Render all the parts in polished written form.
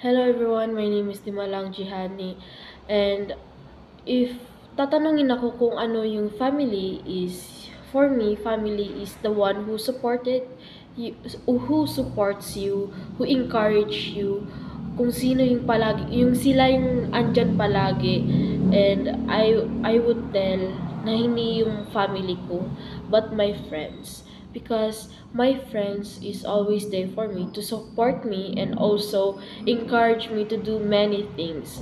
Hello everyone, my name is Dimalang Jihani, and if tatanungin ako kung ano yung family is, for me, family is the one who supported you, who supports you, who encourage you, kung sino yung palagi, yung sila yung andyan palagi, and I would tell na hindi yung family ko, but my friends. Because my friends is always there for me to support me and also encourage me to do many things.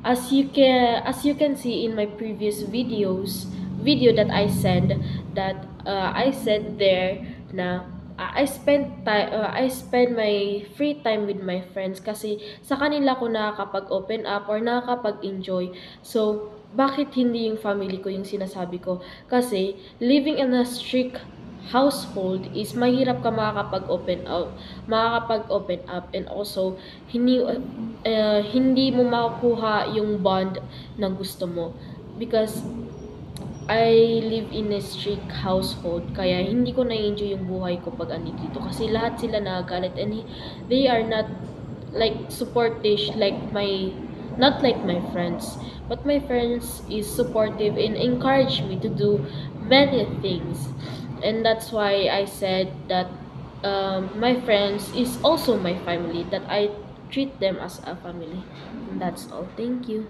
As you can see in my previous video that I sent, that I said there na I spend my free time with my friends kasi sa kanila ko nakakapag-open up or nakakapag-enjoy. So bakit hindi yung family ko yung sinasabi ko? Kasi living in a strict household is mahirap ka makakapag-open up, and also hindi mo makukuha yung bond na gusto mo, because I live in a strict household, kaya hindi ko na-enjoy yung buhay ko pag andito dito kasi lahat sila nagagalit, and they are not like supportive like my not like my friends, but my friends is supportive and encourage me to do many things. And that's why I said that my friends is also my family, that I treat them as a family. And that's all. Thank you.